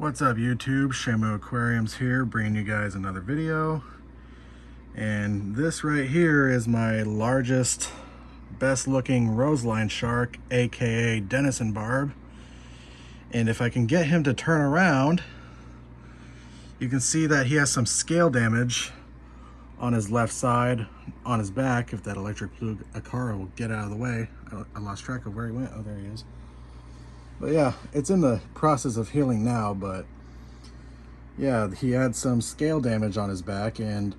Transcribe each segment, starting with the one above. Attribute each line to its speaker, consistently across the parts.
Speaker 1: What's up YouTube? Shamu Aquariums here, bringing you guys another video. And this right here is my largest, best looking roseline shark, aka Denison barb. And if I can get him to turn around, you can see that he has some scale damage on his left side, on his back. If that electric blue Aquarium will get out of the way. I lost track of where he went. Oh, there he is. But yeah, it's in the process of healing now, but yeah, he had some scale damage on his back, and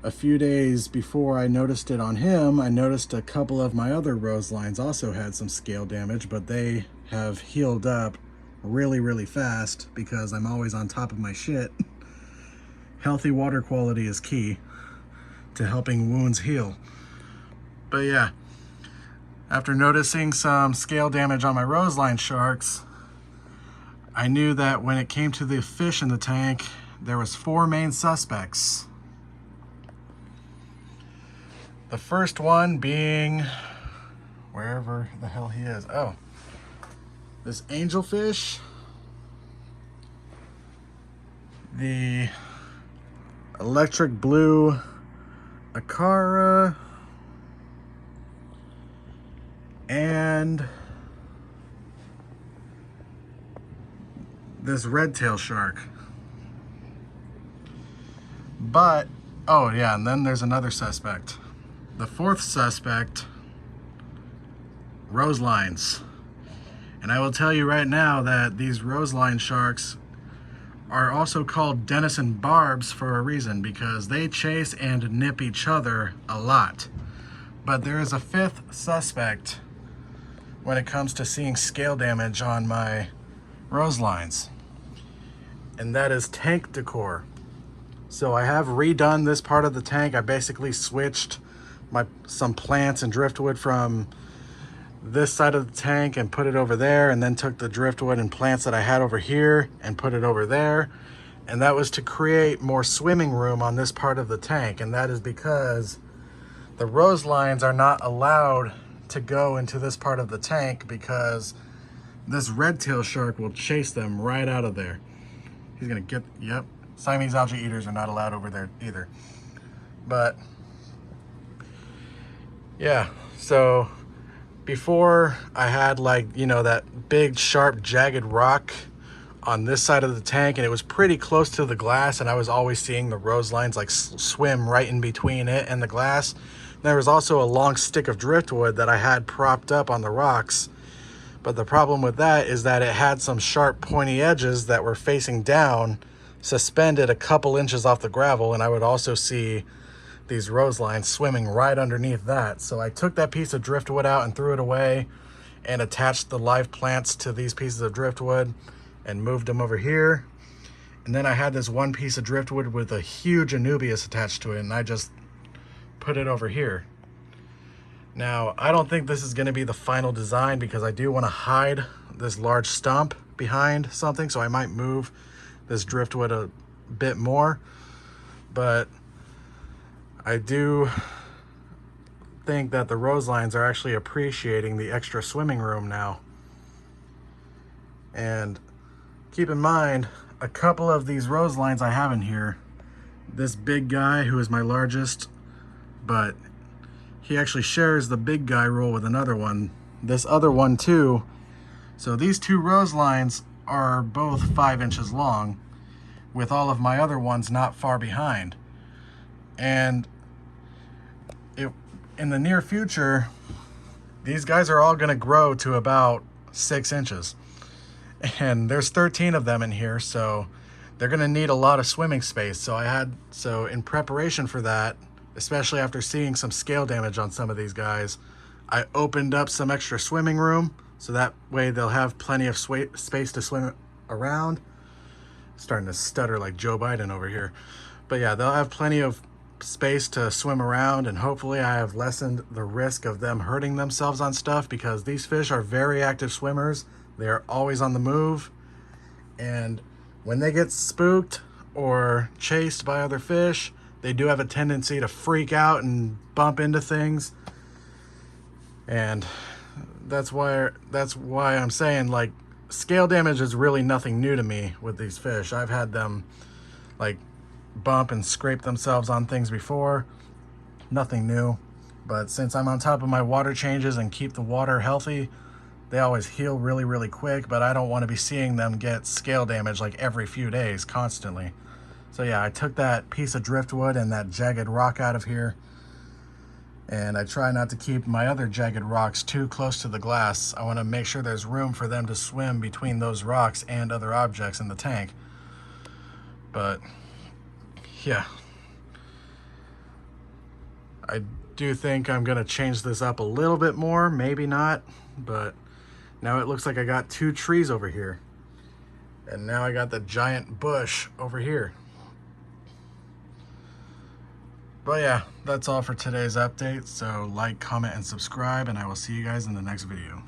Speaker 1: a few days before I noticed it on him, I noticed a couple of my other roselines also had some scale damage, but they have healed up really fast because I'm always on top of my shit. Healthy water quality is key to helping wounds heal. But yeah, after noticing some scale damage on my roseline sharks, I knew that when it came to the fish in the tank, there was 4 main suspects. The first one being wherever the hell he is. Oh, this angelfish, the electric blue Aquarium, and this red tail shark. But, oh yeah, and then there's another suspect. The 4th suspect, roselines. And I will tell you right now that these roseline sharks are also called Denison barbs for a reason, because they chase and nip each other a lot. But there is a 5th suspect when it comes to seeing scale damage on my roselines, and that is tank decor. So I have redone this part of the tank. I basically switched some plants and driftwood from this side of the tank and put it over there, and then took the driftwood and plants that I had over here and put it over there. And that was to create more swimming room on this part of the tank, and that is because the roselines are not allowed to go into this part of the tank because this red tail shark will chase them right out of there. He's gonna get, yep, Siamese algae eaters are not allowed over there either. But yeah, so before I had, like, you know, that big sharp jagged rock on this side of the tank, and it was pretty close to the glass, and I was always seeing the roselines like swim right in between it and the glass. There was also a long stick of driftwood that I had propped up on the rocks. But the problem with that is that it had some sharp pointy edges that were facing down, suspended a couple inches off the gravel, and I would also see these roselines swimming right underneath that. So I took that piece of driftwood out and threw it away and attached the live plants to these pieces of driftwood and moved them over here. And then I had this one piece of driftwood with a huge anubias attached to it, and I just put it over here. Now, I don't think this is going to be the final design because I do want to hide this large stump behind something, so I might move this driftwood a bit more. But I do think that the roselines are actually appreciating the extra swimming room now. And keep in mind, a couple of these roselines I have in here, this big guy who is my largest, but he actually shares the big guy role with another one, this other one too. So these 2 roselines are both 5 inches long, with all of my other ones not far behind. And in the near future, these guys are all gonna grow to about 6 inches. And there's 13 of them in here, so they're gonna need a lot of swimming space. So in preparation for that, especially after seeing some scale damage on some of these guys, I opened up some extra swimming room, so that way they'll have plenty of space to swim around. Starting to stutter like Joe Biden over here. But yeah, they'll have plenty of space to swim around, and hopefully I have lessened the risk of them hurting themselves on stuff, because these fish are very active swimmers. They are always on the move, and when they get spooked or chased by other fish, they do have a tendency to freak out and bump into things. And that's why I'm saying, like, scale damage is really nothing new to me with these fish. I've had them like bump and scrape themselves on things before. Nothing new. But since I'm on top of my water changes and keep the water healthy, they always heal really, really quick, but I don't want to be seeing them get scale damage like every few days constantly. So yeah, I took that piece of driftwood and that jagged rock out of here, and I try not to keep my other jagged rocks too close to the glass. I want to make sure there's room for them to swim between those rocks and other objects in the tank. But yeah, I do think I'm gonna change this up a little bit more, maybe not, but now it looks like I got 2 trees over here, and now I got the giant bush over here. But yeah, that's all for today's update. So like, comment, and subscribe, and I will see you guys in the next video.